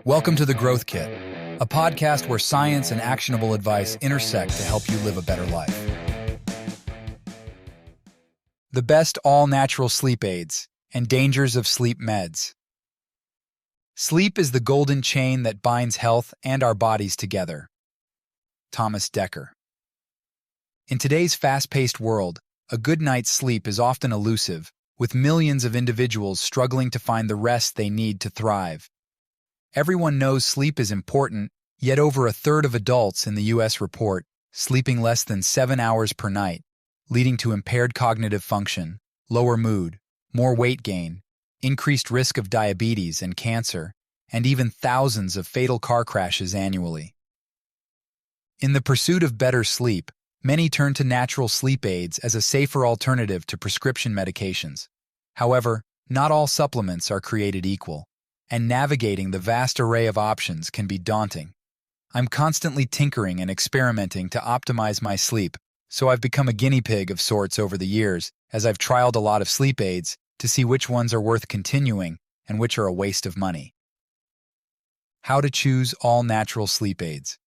Welcome to The Growth Kit, a podcast where science and actionable advice intersect to help you live a better life. The best all-natural sleep aids and dangers of sleep meds. Sleep is the golden chain that binds health and our bodies together. Thomas Dekker. In today's fast-paced world, a good night's sleep is often elusive, with millions of individuals struggling to find the rest they need to thrive. Everyone knows sleep is important, yet over a third of adults in the U.S. report sleeping less than 7 hours per night, leading to impaired cognitive function, lower mood, more weight gain, increased risk of diabetes and cancer, and even thousands of fatal car crashes annually. In the pursuit of better sleep, many turn to natural sleep aids as a safer alternative to prescription medications. However, not all supplements are created equal, and navigating the vast array of options can be daunting. I'm constantly tinkering and experimenting to optimize my sleep, so I've become a guinea pig of sorts over the years as I've trialed a lot of sleep aids to see which ones are worth continuing and which are a waste of money. How to choose all-natural sleep aids.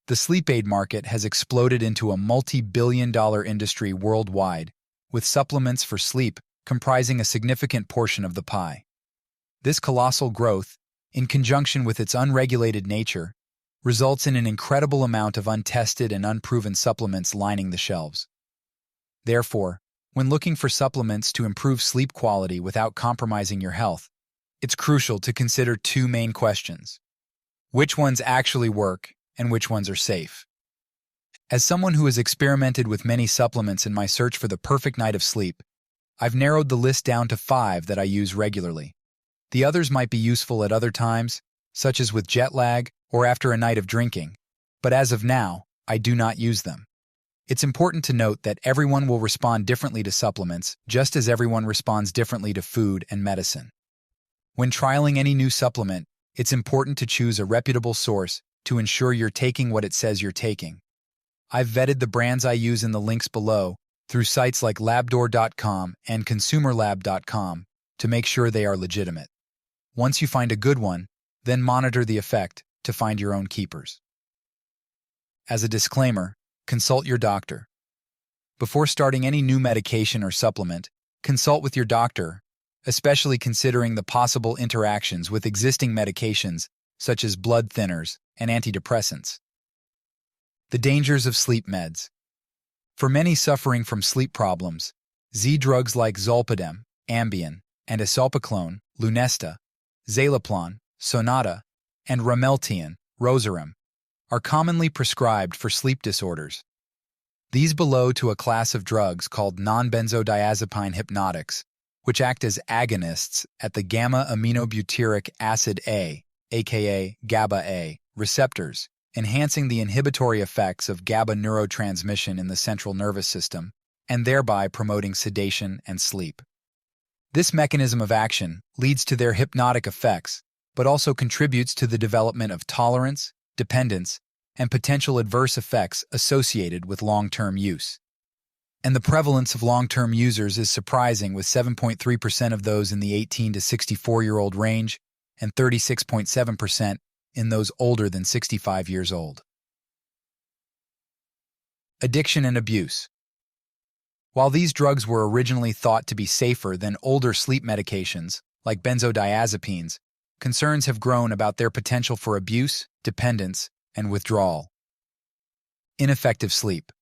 The sleep aid market has exploded into a multi-billion-dollar industry worldwide, with supplements for sleep comprising a significant portion of the pie. This colossal growth, in conjunction with its unregulated nature, results in an incredible amount of untested and unproven supplements lining the shelves. Therefore, when looking for supplements to improve sleep quality without compromising your health, it's crucial to consider two main questions: which ones actually work and which ones are safe. As someone who has experimented with many supplements in my search for the perfect night of sleep, I've narrowed the list down to 5 that I use regularly. The others might be useful at other times, such as with jet lag or after a night of drinking, but as of now, I do not use them. It's important to note that everyone will respond differently to supplements, just as everyone responds differently to food and medicine. When trialing any new supplement, it's important to choose a reputable source to ensure you're taking what it says you're taking. I've vetted the brands I use in the links below through sites like labdoor.com and consumerlab.com to make sure they are legitimate. Once you find a good one, then monitor the effect to find your own keepers. As a disclaimer, consult your doctor. Before starting any new medication or supplement, consult with your doctor, especially considering the possible interactions with existing medications such as blood thinners and antidepressants. The dangers of sleep meds. For many suffering from sleep problems, Z drugs like zolpidem, Ambien, and isoprolol, Lunesta, Zaloplan, Sonata, and Ramelteon, Rosarim, are commonly prescribed for sleep disorders. These belong to a class of drugs called non-benzodiazepine hypnotics, which act as agonists at the gamma-aminobutyric acid A, aka GABA-A, receptors, enhancing the inhibitory effects of GABA neurotransmission in the central nervous system, and thereby promoting sedation and sleep. This mechanism of action leads to their hypnotic effects, but also contributes to the development of tolerance, dependence, and potential adverse effects associated with long-term use. And the prevalence of long-term users is surprising, with 7.3% of those in the 18 to 64-year-old range and 36.7% in those older than 65 years old. Addiction and abuse. While these drugs were originally thought to be safer than older sleep medications, like benzodiazepines, concerns have grown about their potential for abuse, dependence, and withdrawal. Ineffective sleep.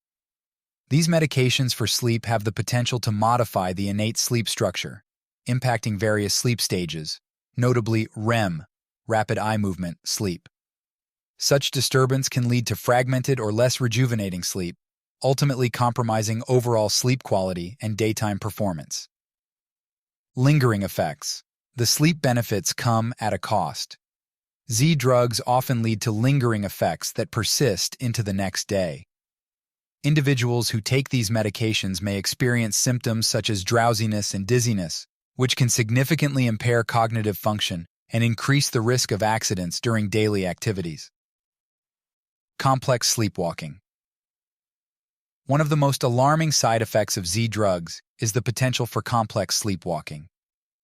These medications for sleep have the potential to modify the innate sleep structure, impacting various sleep stages, notably REM, rapid eye movement, sleep. Such disturbance can lead to fragmented or less rejuvenating sleep, ultimately compromising overall sleep quality and daytime performance. Lingering effects. The sleep benefits come at a cost. Z drugs often lead to lingering effects that persist into the next day. Individuals who take these medications may experience symptoms such as drowsiness and dizziness, which can significantly impair cognitive function and increase the risk of accidents during daily activities. Complex sleepwalking. One of the most alarming side effects of Z drugs is the potential for complex sleepwalking.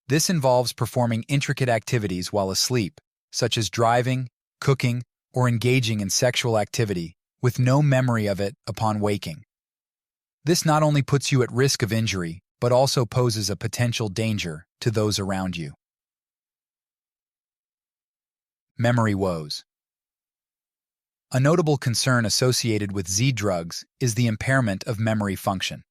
This involves performing intricate activities while asleep, such as driving, cooking, or engaging in sexual activity, with no memory of it upon waking. This not only puts you at risk of injury, but also poses a potential danger to those around you. Memory woes. A notable concern associated with Z drugs is the impairment of memory function.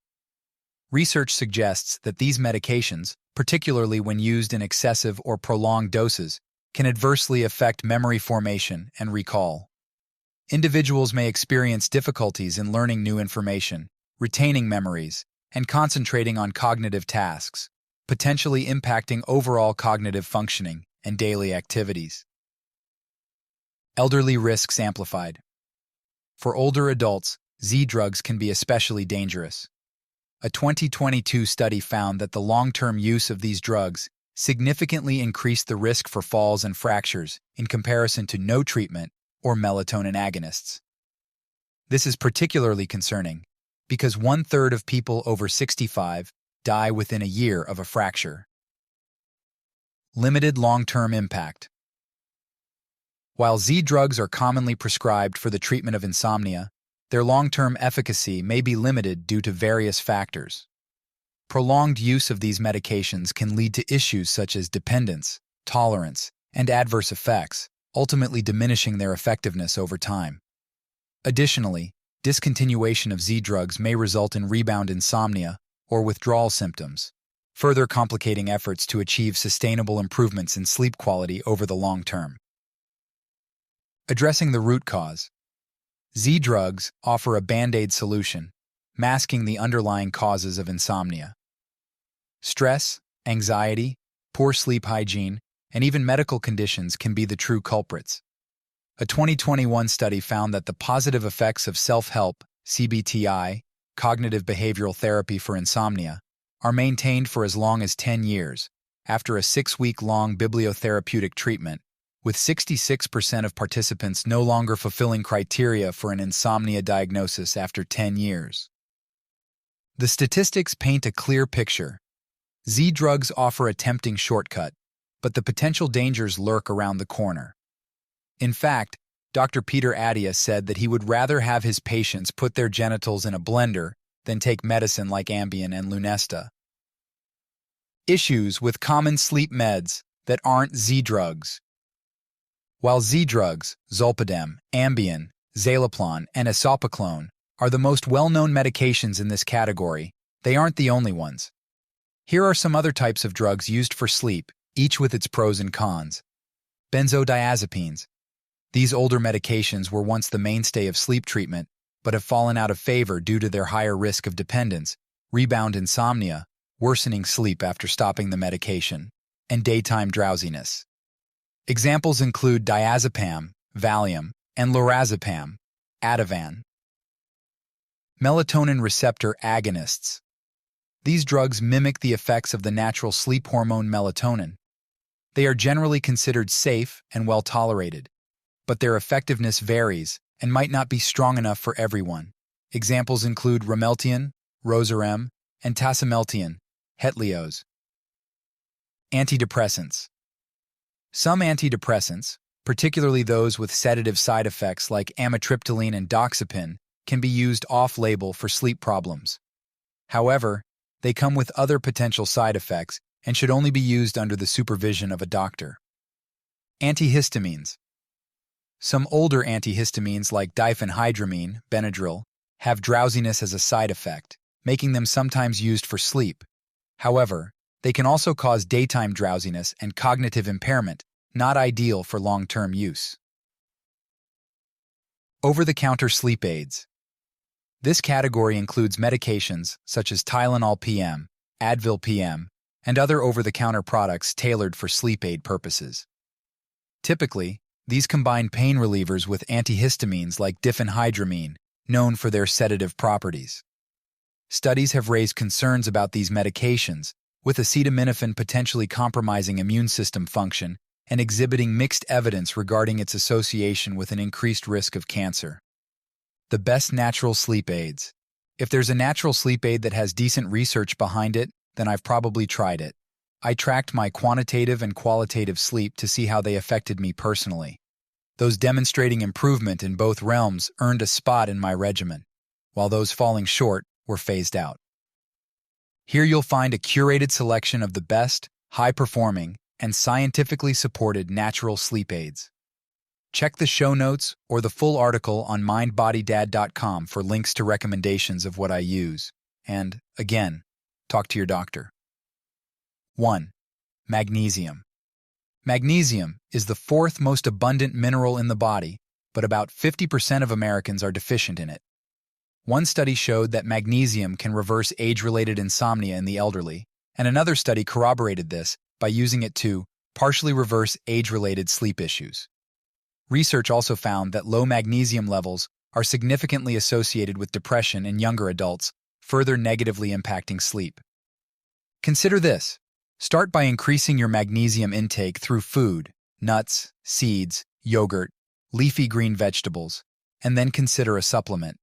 Research suggests that these medications, particularly when used in excessive or prolonged doses, can adversely affect memory formation and recall. Individuals may experience difficulties in learning new information, retaining memories, and concentrating on cognitive tasks, potentially impacting overall cognitive functioning and daily activities. Elderly risks amplified. For older adults, Z drugs can be especially dangerous. A 2022 study found that the long-term use of these drugs significantly increased the risk for falls and fractures in comparison to no treatment or melatonin agonists. This is particularly concerning because 1/3 of people over 65 die within a year of a fracture. Limited long-term impact. While Z drugs are commonly prescribed for the treatment of insomnia, their long-term efficacy may be limited due to various factors. Prolonged use of these medications can lead to issues such as dependence, tolerance, and adverse effects, ultimately diminishing their effectiveness over time. Additionally, discontinuation of Z drugs may result in rebound insomnia or withdrawal symptoms, further complicating efforts to achieve sustainable improvements in sleep quality over the long term. Addressing the root cause. Z drugs offer a band-aid solution, masking the underlying causes of insomnia. Stress, anxiety, poor sleep hygiene, and even medical conditions can be the true culprits. A 2021 study found that the positive effects of self-help, CBTI, cognitive behavioral therapy for insomnia, are maintained for as long as 10 years after a 6-week-long bibliotherapeutic treatment, with 66% of participants no longer fulfilling criteria for an insomnia diagnosis after 10 years. The statistics paint a clear picture. Z drugs offer a tempting shortcut, but the potential dangers lurk around the corner. In fact, Dr. Peter Attia said that he would rather have his patients put their genitals in a blender than take medicine like Ambien and Lunesta. Issues with common sleep meds that aren't Z drugs. While Z drugs, Zolpidem, Ambien, Zaloplan, and Esopiclone, are the most well-known medications in this category, they aren't the only ones. Here are some other types of drugs used for sleep, each with its pros and cons. Benzodiazepines. These older medications were once the mainstay of sleep treatment, but have fallen out of favor due to their higher risk of dependence, rebound insomnia, worsening sleep after stopping the medication, and daytime drowsiness. Examples include diazepam, Valium, and lorazepam, Ativan. Melatonin receptor agonists. These drugs mimic the effects of the natural sleep hormone melatonin. They are generally considered safe and well tolerated, but their effectiveness varies and might not be strong enough for everyone. Examples include Rameltian, Rosarem, and Tasimeltian, Hetlios. Antidepressants. Some antidepressants, particularly those with sedative side effects like amitriptyline and doxepin, can be used off-label for sleep problems. However, they come with other potential side effects and should only be used under the supervision of a doctor. Antihistamines. Some older antihistamines like diphenhydramine, Benadryl, have drowsiness as a side effect, making them sometimes used for sleep. However, they can also cause daytime drowsiness and cognitive impairment, not ideal for long-term use. Over-the-counter sleep aids. This category includes medications such as Tylenol PM, Advil PM, and other over-the-counter products tailored for sleep aid purposes. Typically, these combine pain relievers with antihistamines like diphenhydramine, known for their sedative properties. Studies have raised concerns about these medications, with acetaminophen potentially compromising immune system function and exhibiting mixed evidence regarding its association with an increased risk of cancer. The best natural sleep aids. If there's a natural sleep aid that has decent research behind it, then I've probably tried it. I tracked my quantitative and qualitative sleep to see how they affected me personally. Those demonstrating improvement in both realms earned a spot in my regimen, while those falling short were phased out. Here you'll find a curated selection of the best, high-performing, and scientifically supported natural sleep aids. Check the show notes or the full article on MindBodyDad.com for links to recommendations of what I use. And, again, talk to your doctor. 1. Magnesium. Magnesium is the fourth most abundant mineral in the body, but about 50% of Americans are deficient in it. One study showed that magnesium can reverse age-related insomnia in the elderly, and another study corroborated this by using it to partially reverse age-related sleep issues. Research also found that low magnesium levels are significantly associated with depression in younger adults, further negatively impacting sleep. Consider this. Start by increasing your magnesium intake through food, nuts, seeds, yogurt, leafy green vegetables, and then consider a supplement.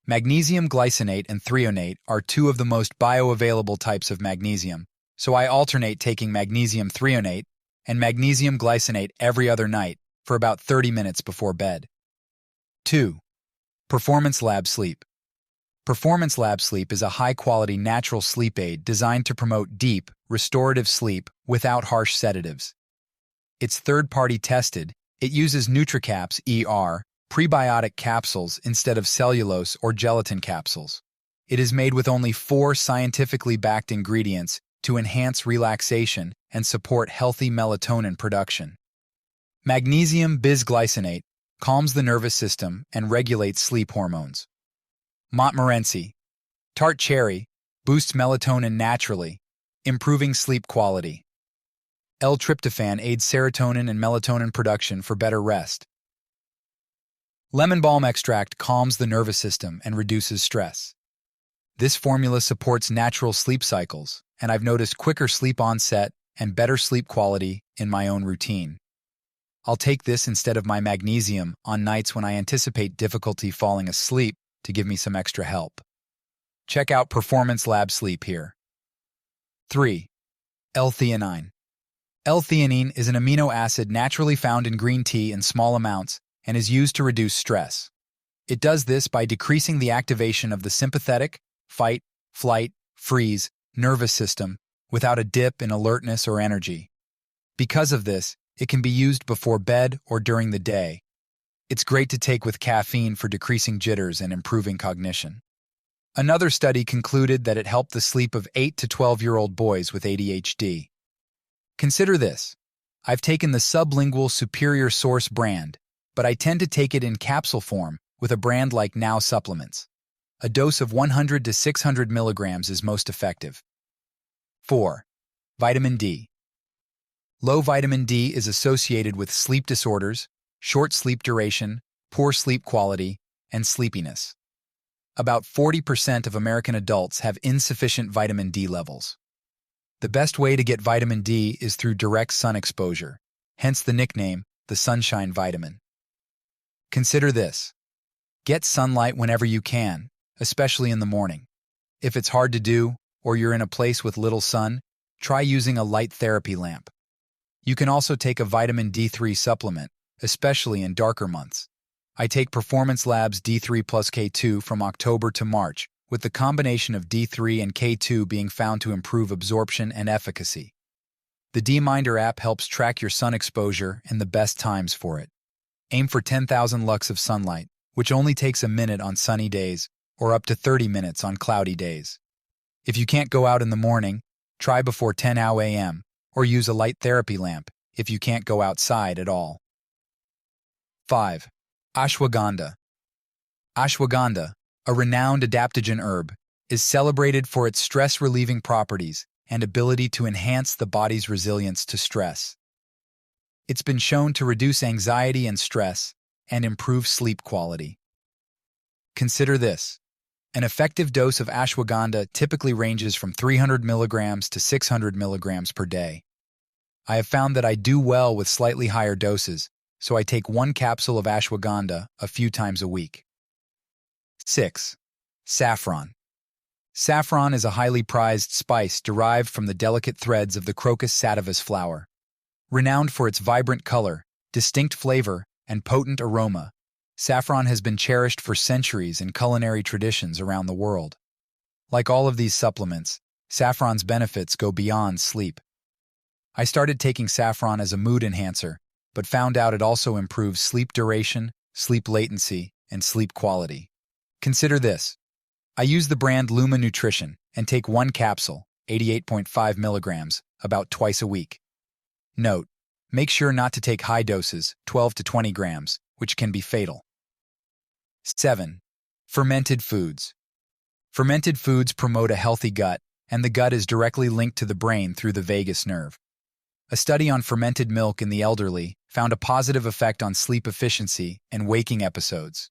Magnesium glycinate and threonate are two of the most bioavailable types of magnesium, so I alternate taking magnesium threonate and magnesium glycinate every other night for about 30 minutes before bed. 2. Performance Lab Sleep. Performance Lab Sleep is a high-quality natural sleep aid designed to promote deep, restorative sleep without harsh sedatives. It's third-party tested. It uses NutriCaps ER prebiotic capsules instead of cellulose or gelatin capsules. It is made with only 4 scientifically backed ingredients to enhance relaxation and support healthy melatonin production. Magnesium bisglycinate calms the nervous system and regulates sleep hormones. Montmorency, tart cherry, boosts melatonin naturally, improving sleep quality. L-tryptophan aids serotonin and melatonin production for better rest. Lemon balm extract calms the nervous system and reduces stress. This formula supports natural sleep cycles, and I've noticed quicker sleep onset and better sleep quality in my own routine. I'll take this instead of my magnesium on nights when I anticipate difficulty falling asleep to give me some extra help. Check out Performance Lab Sleep here. 3. L-theanine. L-theanine is an amino acid naturally found in green tea in small amounts and is used to reduce stress. It does this by decreasing the activation of the sympathetic, fight, flight, freeze, nervous system without a dip in alertness or energy. Because of this, it can be used before bed or during the day. It's great to take with caffeine for decreasing jitters and improving cognition. Another study concluded that it helped the sleep of 8 to 12-year-old boys with ADHD. Consider this. I've taken the sublingual Superior Source brand, but I tend to take it in capsule form with a brand like Now Supplements. A dose of 100 to 600 milligrams is most effective. 4. Vitamin D. Low vitamin D is associated with sleep disorders, short sleep duration, poor sleep quality, and sleepiness. About 40% of American adults have insufficient vitamin D levels. The best way to get vitamin D is through direct sun exposure, hence the nickname, the sunshine vitamin. Consider this. Get sunlight whenever you can, especially in the morning. If it's hard to do, or you're in a place with little sun, try using a light therapy lamp. You can also take a vitamin D3 supplement, especially in darker months. I take Performance Labs D3 plus K2 from October to March, with the combination of D3 and K2 being found to improve absorption and efficacy. The D-Minder app helps track your sun exposure and the best times for it. Aim for 10,000 lux of sunlight, which only takes a minute on sunny days, or up to 30 minutes on cloudy days. If you can't go out in the morning, try before 10 a.m., or use a light therapy lamp if you can't go outside at all. 5. Ashwagandha. Ashwagandha, a renowned adaptogen herb, is celebrated for its stress-relieving properties and ability to enhance the body's resilience to stress. It's been shown to reduce anxiety and stress and improve sleep quality. Consider this. An effective dose of ashwagandha typically ranges from 300 milligrams to 600 milligrams per day. I have found that I do well with slightly higher doses, so I take 1 capsule of ashwagandha a few times a week. 6. Saffron. Saffron is a highly prized spice derived from the delicate threads of the Crocus sativus flower. Renowned for its vibrant color, distinct flavor, and potent aroma, saffron has been cherished for centuries in culinary traditions around the world. Like all of these supplements, saffron's benefits go beyond sleep. I started taking saffron as a mood enhancer, but found out it also improves sleep duration, sleep latency, and sleep quality. Consider this. I use the brand Luma Nutrition and take one capsule, 88.5 milligrams, about twice a week. Note: make sure not to take high doses, 12 to 20 grams, which can be fatal. 7. Fermented foods. Fermented foods promote a healthy gut, and the gut is directly linked to the brain through the vagus nerve. A study on fermented milk in the elderly found a positive effect on sleep efficiency and waking episodes.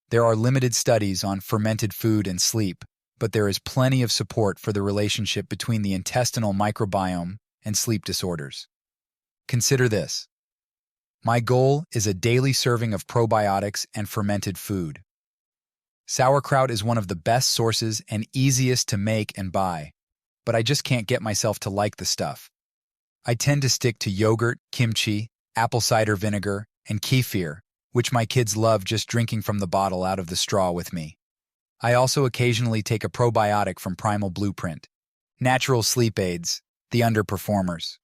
There are limited studies on fermented food and sleep, but there is plenty of support for the relationship between the intestinal microbiome and sleep disorders. Consider this. My goal is a daily serving of probiotics and fermented food. Sauerkraut is one of the best sources and easiest to make and buy, but I just can't get myself to like the stuff. I tend to stick to yogurt, kimchi, apple cider vinegar, and kefir, which my kids love just drinking from the bottle out of the straw with me. I also occasionally take a probiotic from Primal Blueprint. Natural sleep aids, the underperformers.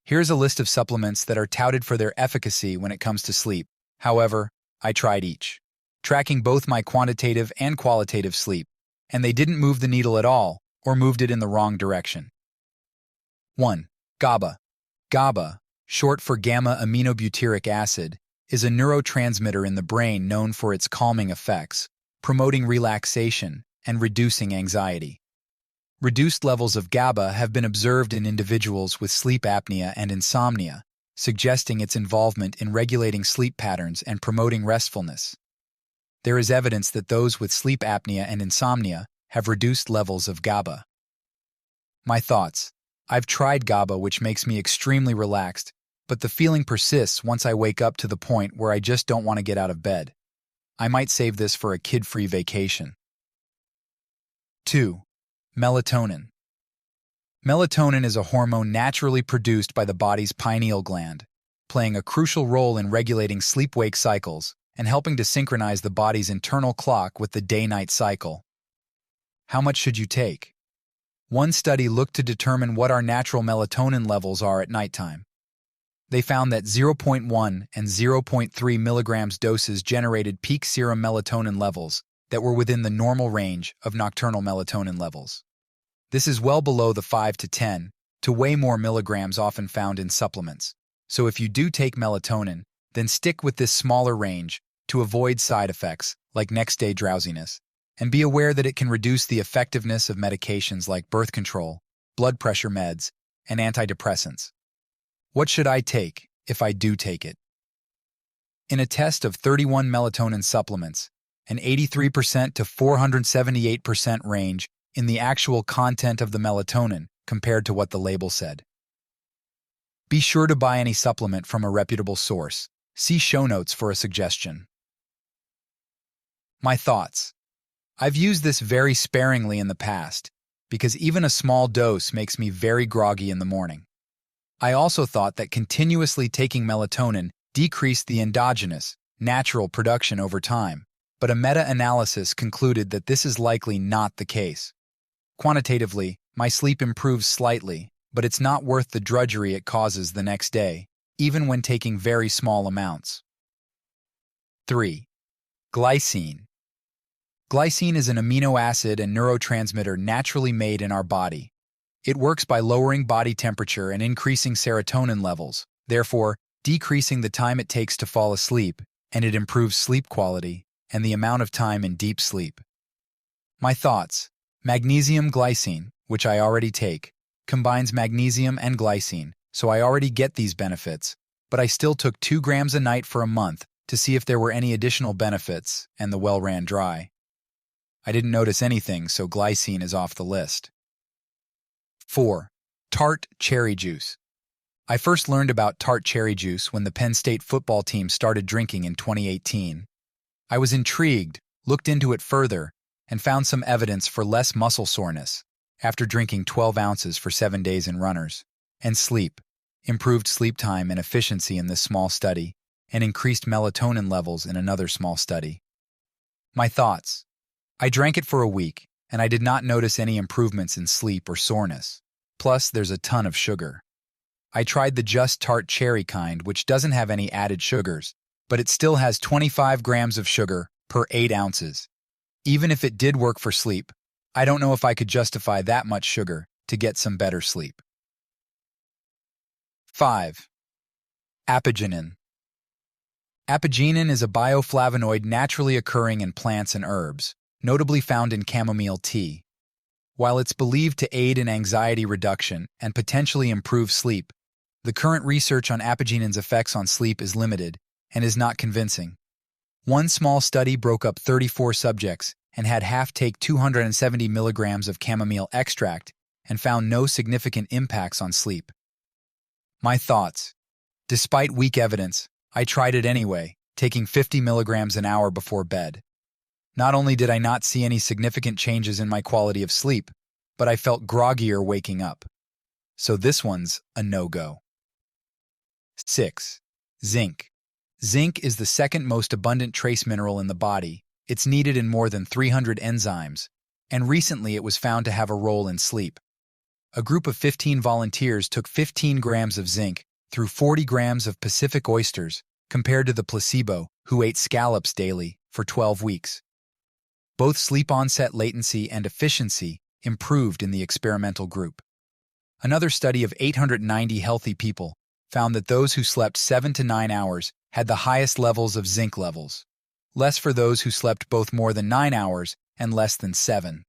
Here's a list of supplements that are touted for their efficacy when it comes to sleep. However, I tried each, tracking both my quantitative and qualitative sleep, and they didn't move the needle at all or moved it in the wrong direction. 1. GABA. GABA, short for gamma-aminobutyric acid, is a neurotransmitter in the brain known for its calming effects, promoting relaxation and reducing anxiety. Reduced levels of GABA have been observed in individuals with sleep apnea and insomnia, suggesting its involvement in regulating sleep patterns and promoting restfulness. There is evidence that those with sleep apnea and insomnia have reduced levels of GABA. My thoughts. I've tried GABA, which makes me extremely relaxed, but the feeling persists once I wake up to the point where I just don't want to get out of bed. I might save this for a kid-free vacation. 2. Melatonin. Melatonin is a hormone naturally produced by the body's pineal gland, playing a crucial role in regulating sleep-wake cycles and helping to synchronize the body's internal clock with the day-night cycle. How much should you take? One study looked to determine what our natural melatonin levels are at nighttime. They found that 0.1 and 0.3 milligrams doses generated peak serum melatonin levels that were within the normal range of nocturnal melatonin levels. This is well below the 5 to 10 to way more milligrams often found in supplements. So if you do take melatonin, then stick with this smaller range to avoid side effects like next-day drowsiness, and be aware that it can reduce the effectiveness of medications like birth control, blood pressure meds, and antidepressants. What should I take if I do take it? In a test of 31 melatonin supplements, an 83% to 478% range in the actual content of the melatonin compared to what the label said. Be sure to buy any supplement from a reputable source. See show notes for a suggestion. My thoughts. I've used this very sparingly in the past, because even a small dose makes me very groggy in the morning. I also thought that continuously taking melatonin decreased the endogenous, natural production over time, but a meta-analysis concluded that this is likely not the case. Quantitatively, my sleep improves slightly, but it's not worth the drudgery it causes the next day, even when taking very small amounts. 3. Glycine. Glycine is an amino acid and neurotransmitter naturally made in our body. It works by lowering body temperature and increasing serotonin levels, therefore decreasing the time it takes to fall asleep, and it improves sleep quality and the amount of time in deep sleep. My thoughts. Magnesium glycine, which I already take, combines magnesium and glycine, so I already get these benefits, but I still took 2 grams a night for a month to see if there were any additional benefits, and the well ran dry. I didn't notice anything, so glycine is off the list. 4. Tart cherry juice. I first learned about tart cherry juice when the Penn State football team started drinking in 2018. I was intrigued, looked into it further, and found some evidence for less muscle soreness after drinking 12 ounces for 7 days in runners. And sleep. Improved sleep time and efficiency in this small study, and increased melatonin levels in another small study. My thoughts. I drank it for a week, and I did not notice any improvements in sleep or soreness. Plus, there's a ton of sugar. I tried the Just Tart Cherry kind, which doesn't have any added sugars, but it still has 25 grams of sugar per 8 ounces. Even if it did work for sleep, I don't know if I could justify that much sugar to get some better sleep. 5. Apigenin. Apigenin is a bioflavonoid naturally occurring in plants and herbs, notably found in chamomile tea. While it's believed to aid in anxiety reduction and potentially improve sleep, the current research on apigenin's effects on sleep is limited and is not convincing. One small study broke up 34 subjects and had half take 270 milligrams of chamomile extract and found no significant impacts on sleep. My thoughts. Despite weak evidence, I tried it anyway, taking 50 milligrams an hour before bed. Not only did I not see any significant changes in my quality of sleep, but I felt groggier waking up. So this one's a no-go. 6. Zinc. Zinc is the second most abundant trace mineral in the body. It's needed in more than 300 enzymes, and recently it was found to have a role in sleep. A group of 15 volunteers took 15 grams of zinc through 40 grams of Pacific oysters compared to the placebo, who ate scallops daily, for 12 weeks. Both sleep onset latency and efficiency improved in the experimental group. Another study of 890 healthy people found that those who slept 7 to 9 hours had the highest levels of zinc levels, less for those who slept both more than 9 hours and less than 7.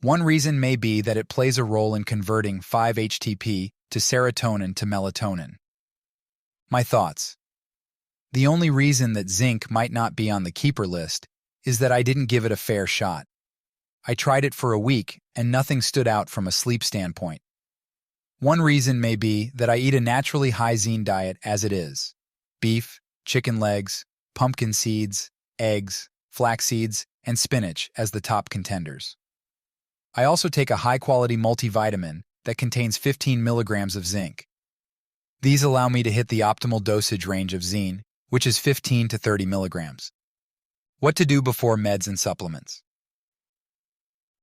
One reason may be that it plays a role in converting 5-HTP to serotonin to melatonin. My thoughts. The only reason that zinc might not be on the keeper list is that I didn't give it a fair shot. I tried it for a week and nothing stood out from a sleep standpoint. One reason may be that I eat a naturally high zinc diet as it is: beef, chicken legs, pumpkin seeds, eggs, flax seeds, and spinach as the top contenders. I also take a high-quality multivitamin that contains 15 milligrams of zinc. These allow me to hit the optimal dosage range of zinc, which is 15 to 30 milligrams. What to do before meds and supplements.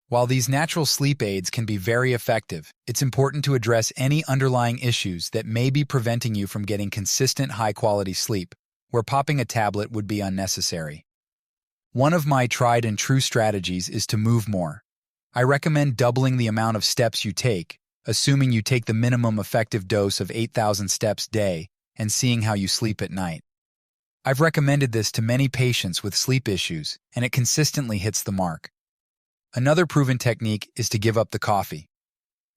While these natural sleep aids can be very effective, it's important to address any underlying issues that may be preventing you from getting consistent high-quality sleep, where popping a tablet would be unnecessary. One of my tried and true strategies is to move more. I recommend doubling the amount of steps you take, assuming you take the minimum effective dose of 8,000 steps a day, and seeing how you sleep at night. I've recommended this to many patients with sleep issues, and it consistently hits the mark. Another proven technique is to give up the coffee.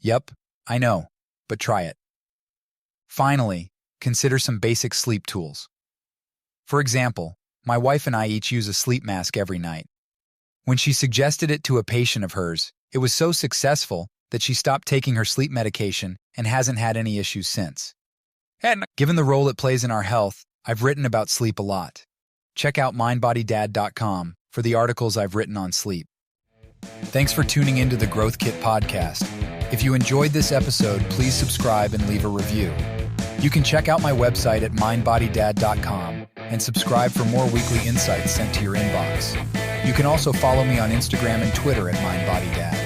Yep, I know, but try it. Finally, consider some basic sleep tools. For example, my wife and I each use a sleep mask every night. When she suggested it to a patient of hers, it was so successful that she stopped taking her sleep medication and hasn't had any issues since. And given the role it plays in our health, I've written about sleep a lot. Check out MindBodyDad.com for the articles I've written on sleep. Thanks for tuning into the Growth Kit podcast. If you enjoyed this episode, please subscribe and leave a review. You can check out my website at MindBodyDad.com and subscribe for more weekly insights sent to your inbox. You can also follow me on Instagram and Twitter at MindBodyDad.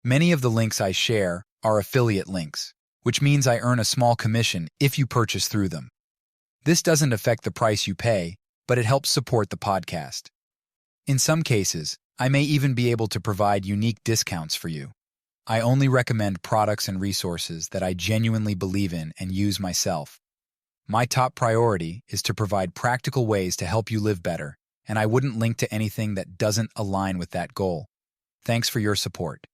Many of the links I share are affiliate links, which means I earn a small commission if you purchase through them. This doesn't affect the price you pay, but it helps support the podcast. In some cases, I may even be able to provide unique discounts for you. I only recommend products and resources that I genuinely believe in and use myself. My top priority is to provide practical ways to help you live better, and I wouldn't link to anything that doesn't align with that goal. Thanks for your support.